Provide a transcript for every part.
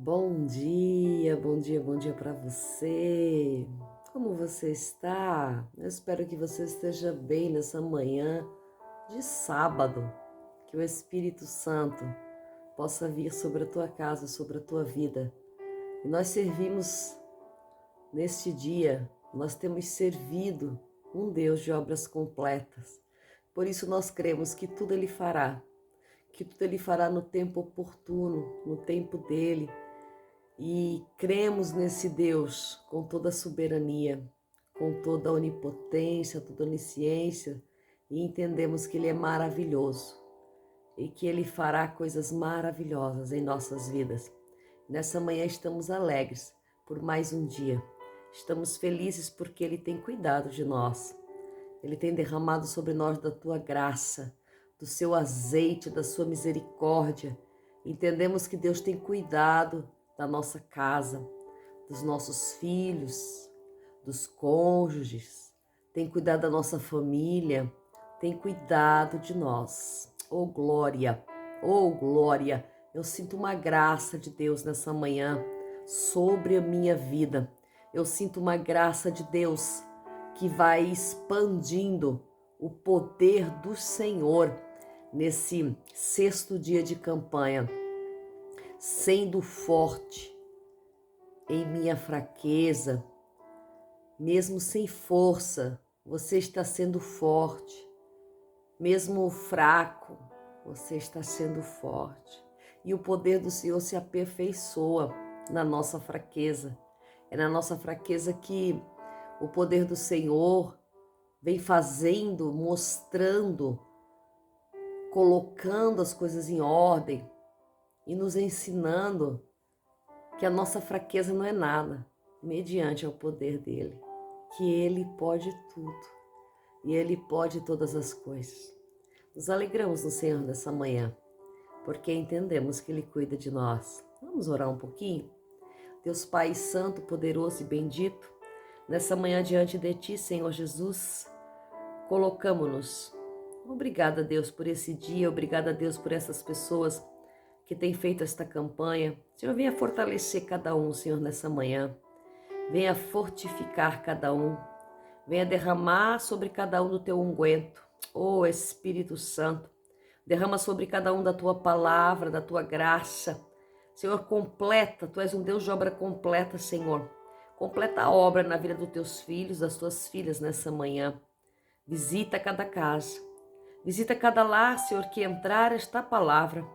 Bom dia, bom dia, bom dia para você. Como você está? Eu espero que você esteja bem nessa manhã de sábado. Que o Espírito Santo possa vir sobre a tua casa, sobre a tua vida. E nós servimos neste dia, nós temos servido um Deus de obras completas. Por isso nós cremos que tudo Ele fará, que tudo Ele fará no tempo oportuno, no tempo dEle. E cremos nesse Deus com toda a soberania, com toda a onipotência, toda a onisciência, e entendemos que Ele é maravilhoso e que Ele fará coisas maravilhosas em nossas vidas. Nessa manhã estamos alegres por mais um dia. Estamos felizes porque Ele tem cuidado de nós. Ele tem derramado sobre nós da tua graça, do seu azeite, da sua misericórdia. Entendemos que Deus tem cuidado da nossa casa, dos nossos filhos, dos cônjuges, tem cuidado da nossa família, tem cuidado de nós. Oh glória, oh glória, eu sinto uma graça de Deus nessa manhã sobre a minha vida. Eu sinto uma graça de Deus que vai expandindo o poder do Senhor nesse sexto dia de campanha, sendo forte em minha fraqueza, mesmo sem força, você está sendo forte, mesmo fraco, você está sendo forte. E o poder do Senhor se aperfeiçoa na nossa fraqueza. É na nossa fraqueza que o poder do Senhor vem fazendo, mostrando, colocando as coisas em ordem e nos ensinando que a nossa fraqueza não é nada, mediante ao poder dele, que ele pode tudo e ele pode todas as coisas. Nos alegramos no Senhor nessa manhã, porque entendemos que ele cuida de nós. Vamos orar um pouquinho? Deus Pai Santo, poderoso e bendito, nessa manhã diante de Ti, Senhor Jesus, colocamos-nos. Obrigada, Deus, por esse dia, obrigada, Deus, por essas pessoas que têm feito esta campanha. Senhor, venha fortalecer cada um, Senhor, nessa manhã. Venha fortificar cada um. Venha derramar sobre cada um do Teu unguento. Oh, Espírito Santo, derrama sobre cada um da Tua palavra, da Tua graça. Senhor, completa, Tu és um Deus de obra completa, Senhor. Completa a obra na vida dos Teus filhos, das Tuas filhas nessa manhã. Visita cada casa. Visita cada lar, Senhor, que entrar esta palavra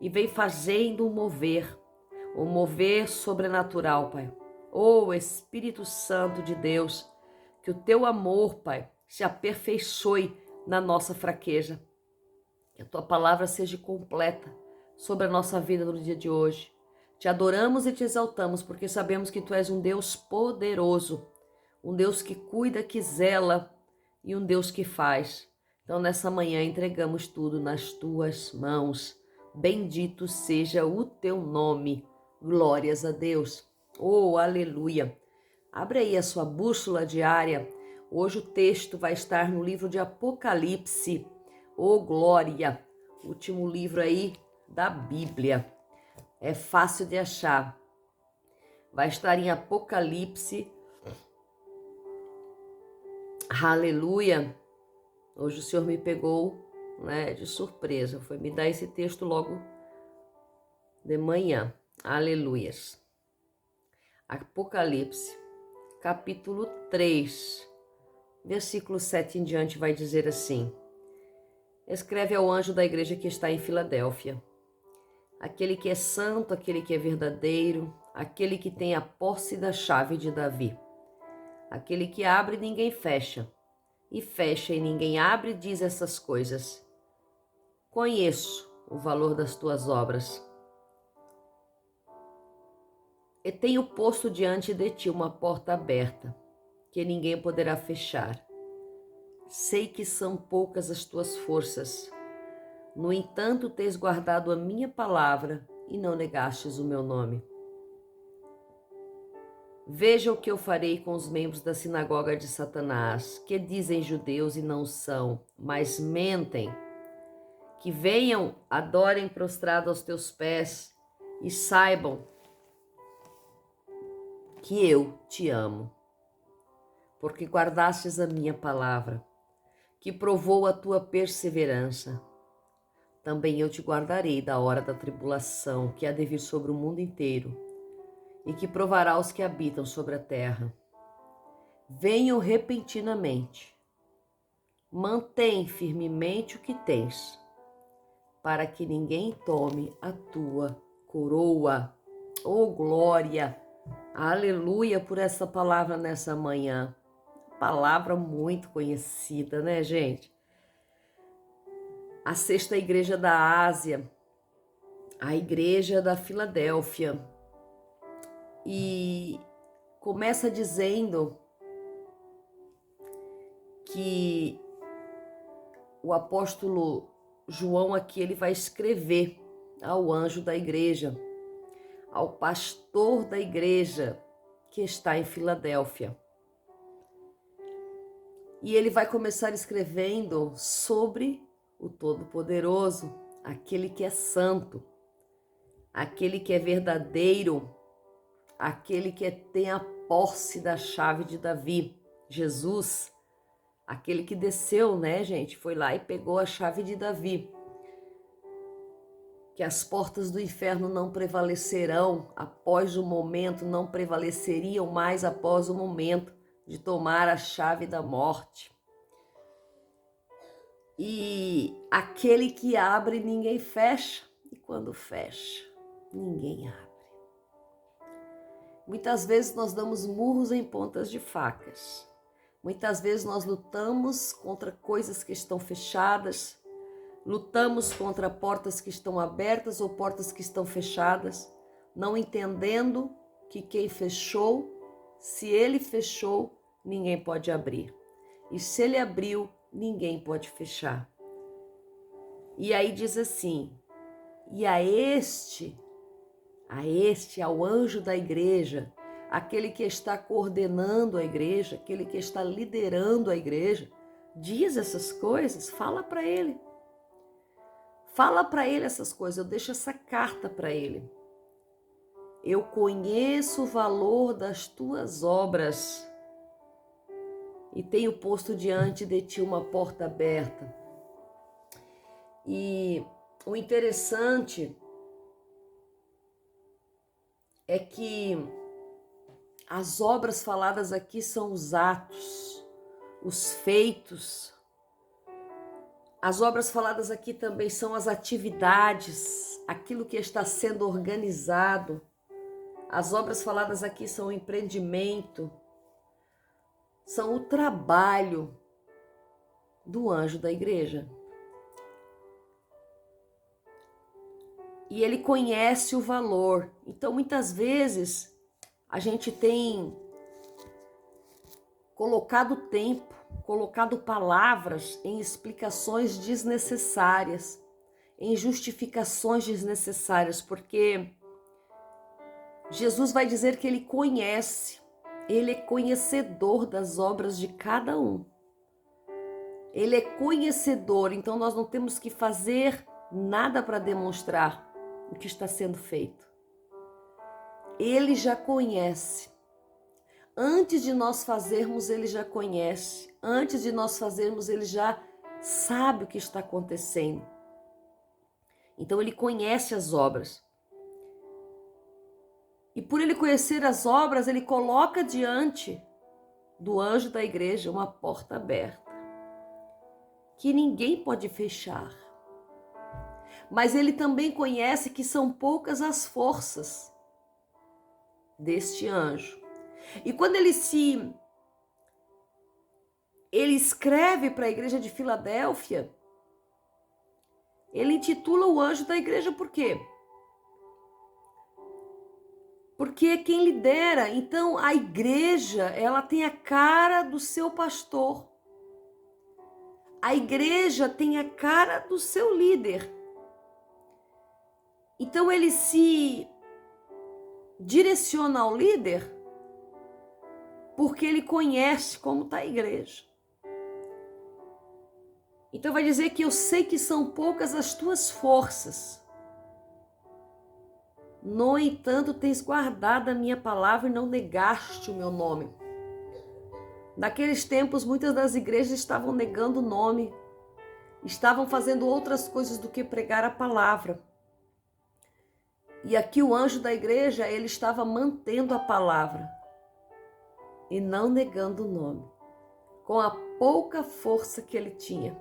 e vem fazendo um mover sobrenatural, Pai. Oh, Espírito Santo de Deus, que o Teu amor, Pai, se aperfeiçoe na nossa fraqueza. Que a Tua palavra seja completa sobre a nossa vida no dia de hoje. Te adoramos e te exaltamos, porque sabemos que Tu és um Deus poderoso, um Deus que cuida, que zela e um Deus que faz. Então, nessa manhã, entregamos tudo nas Tuas mãos. Bendito seja o Teu nome. Glórias a Deus. Oh, aleluia. Abre aí a sua bússola diária. Hoje o texto vai estar no livro de Apocalipse. Oh, glória. Último livro aí da Bíblia. É fácil de achar. Vai estar em Apocalipse. Aleluia. Hoje o Senhor me pegou, de surpresa. Foi me dar esse texto logo de manhã. Aleluias. Apocalipse, capítulo 3, versículo 7 em diante, vai dizer assim: Escreve ao anjo da igreja que está em Filadélfia, aquele que é santo, aquele que é verdadeiro, aquele que tem a posse da chave de Davi, aquele que abre e ninguém fecha, e fecha e ninguém abre, diz essas coisas: Conheço o valor das tuas obras, e tenho posto diante de ti uma porta aberta, que ninguém poderá fechar. Sei que são poucas as tuas forças. No entanto, tens guardado a minha palavra e não negastes o meu nome. Veja o que eu farei com os membros da sinagoga de Satanás, que dizem judeus e não são, mas mentem. Que venham, adorem prostrado aos teus pés e saibam que eu te amo, porque guardastes a minha palavra, que provou a tua perseverança. Também eu te guardarei da hora da tribulação que há de vir sobre o mundo inteiro e que provará os que habitam sobre a terra. Venham repentinamente. Mantém firmemente o que tens, para que ninguém tome a tua coroa. Oh, glória! Aleluia por essa palavra nessa manhã. Palavra muito conhecida, né, gente? A sexta igreja da Ásia, a igreja da Filadélfia. E começa dizendo que o apóstolo João aqui ele vai escrever ao anjo da igreja, ao pastor da igreja que está em Filadélfia. E ele vai começar escrevendo sobre o Todo-Poderoso, aquele que é santo, aquele que é verdadeiro, aquele que tem a posse da chave de Davi, Jesus, aquele que desceu, né, gente? Foi lá e pegou a chave de Davi. Que as portas do inferno não prevalecerão após o momento, não prevaleceriam mais após o momento de tomar a chave da morte. E aquele que abre, ninguém fecha, e quando fecha, ninguém abre. Muitas vezes nós damos murros em pontas de facas. Muitas vezes nós lutamos contra coisas que estão fechadas, lutamos contra portas que estão abertas ou portas que estão fechadas, não entendendo que quem fechou, se ele fechou, ninguém pode abrir. E se ele abriu, ninguém pode fechar. E aí diz assim, e ao anjo da igreja, aquele que está coordenando a igreja, aquele que está liderando a igreja, diz essas coisas, fala para ele. Fala para ele essas coisas, eu deixo essa carta para ele. Eu conheço o valor das tuas obras e tenho posto diante de ti uma porta aberta. E o interessante é que as obras faladas aqui são os atos, os feitos. As obras faladas aqui também são as atividades, aquilo que está sendo organizado. As obras faladas aqui são o empreendimento, são o trabalho do anjo da igreja. E ele conhece o valor. Então, muitas vezes, a gente tem colocado tempo, colocado palavras em explicações desnecessárias, em justificações desnecessárias, porque Jesus vai dizer que ele conhece, ele é conhecedor das obras de cada um. Ele é conhecedor, então nós não temos que fazer nada para demonstrar o que está sendo feito. Ele já conhece. Antes de nós fazermos, ele já conhece. Antes de nós fazermos, ele já sabe o que está acontecendo. Então, ele conhece as obras. E por ele conhecer as obras, ele coloca diante do anjo da igreja uma porta aberta, que ninguém pode fechar. Mas ele também conhece que são poucas as forças deste anjo. E quando ele escreve para a igreja de Filadélfia, ele intitula o anjo da igreja por quê? Porque é quem lidera. Então a igreja, ela tem a cara do seu pastor. A igreja tem a cara do seu líder. Então ele se direciona ao líder porque ele conhece como está a igreja. Então vai dizer que eu sei que são poucas as tuas forças, No entanto, tens guardado a minha palavra e não negaste o meu nome. Naqueles tempos, muitas das igrejas estavam negando o nome, estavam fazendo outras coisas do que pregar a palavra. E aqui o anjo da igreja, ele estava mantendo a palavra e não negando o nome, com a pouca força que ele tinha.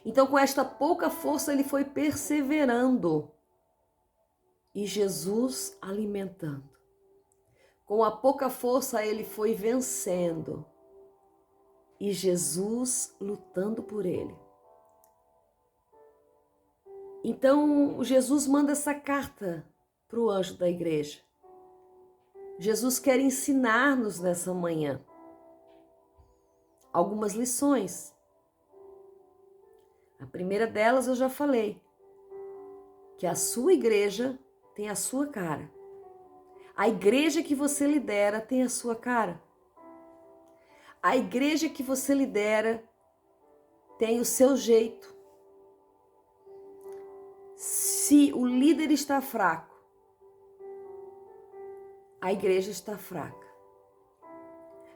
Então, com esta pouca força, ele foi perseverando e Jesus alimentando. Com a pouca força, ele foi vencendo e Jesus lutando por ele. Então, Jesus manda essa carta para o anjo da igreja. Jesus quer ensinar-nos nessa manhã algumas lições. A primeira delas eu já falei, que a sua igreja tem a sua cara. A igreja que você lidera tem a sua cara. A igreja que você lidera tem o seu jeito. Se o líder está fraco, a igreja está fraca.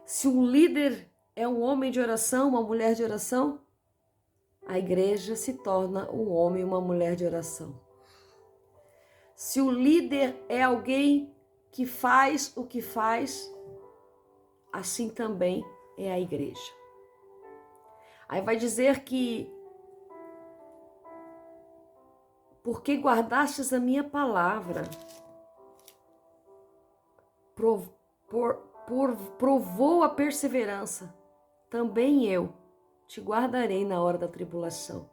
Se o líder é um homem de oração, uma mulher de oração, a igreja se torna um homem e uma mulher de oração. Se o líder é alguém que faz o que faz, assim também é a igreja. Aí vai dizer que porque guardastes a minha palavra, provou a perseverança, também eu te guardarei na hora da tribulação.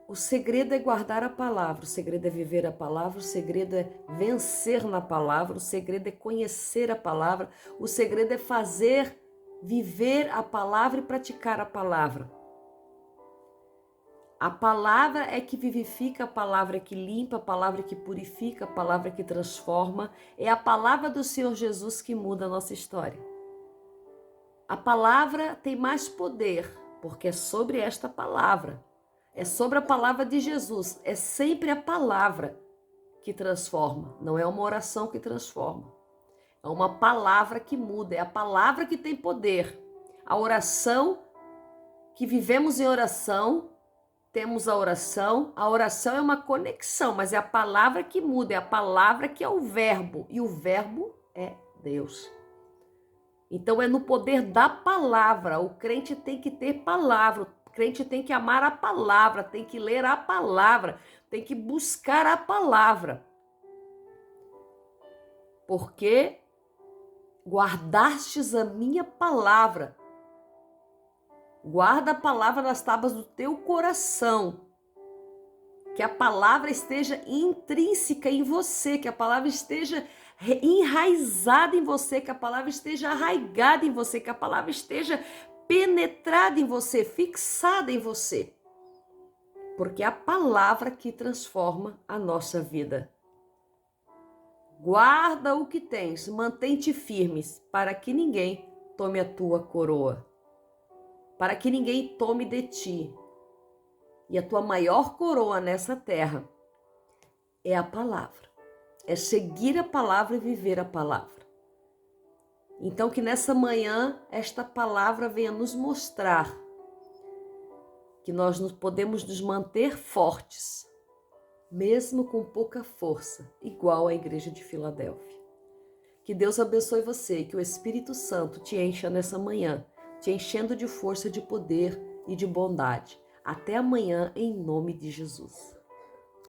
O segredo é guardar a palavra, o segredo é viver a palavra, o segredo é vencer na palavra, o segredo é conhecer a palavra, o segredo é fazer, viver a palavra e praticar a palavra. A palavra é que vivifica, a palavra é que limpa, a palavra é que purifica, a palavra é que transforma. É a palavra do Senhor Jesus que muda a nossa história. A palavra tem mais poder, porque é sobre esta palavra. É sobre a palavra de Jesus. É sempre a palavra que transforma. Não é uma oração que transforma. É uma palavra que muda. É a palavra que tem poder. A oração, que vivemos em oração, temos a oração é uma conexão, mas é a palavra que muda, é a palavra que é o verbo, e o verbo é Deus. Então é no poder da palavra, o crente tem que ter palavra, o crente tem que amar a palavra, tem que ler a palavra, tem que buscar a palavra. Porque guardastes a minha palavra. Guarda a palavra nas tábuas do teu coração. Que a palavra esteja intrínseca em você, que a palavra esteja enraizada em você, que a palavra esteja arraigada em você, que a palavra esteja penetrada em você, fixada em você. Porque é a palavra que transforma a nossa vida. Guarda o que tens, mantém-te firmes, para que ninguém tome a tua coroa. Para que ninguém tome de ti. E a tua maior coroa nessa terra é a palavra. É seguir a palavra e viver a palavra. Então que nessa manhã esta palavra venha nos mostrar que nós podemos nos manter fortes, mesmo com pouca força, igual a igreja de Filadélfia. Que Deus abençoe você e que o Espírito Santo te encha nessa manhã, te enchendo de força, de poder e de bondade. Até amanhã, em nome de Jesus.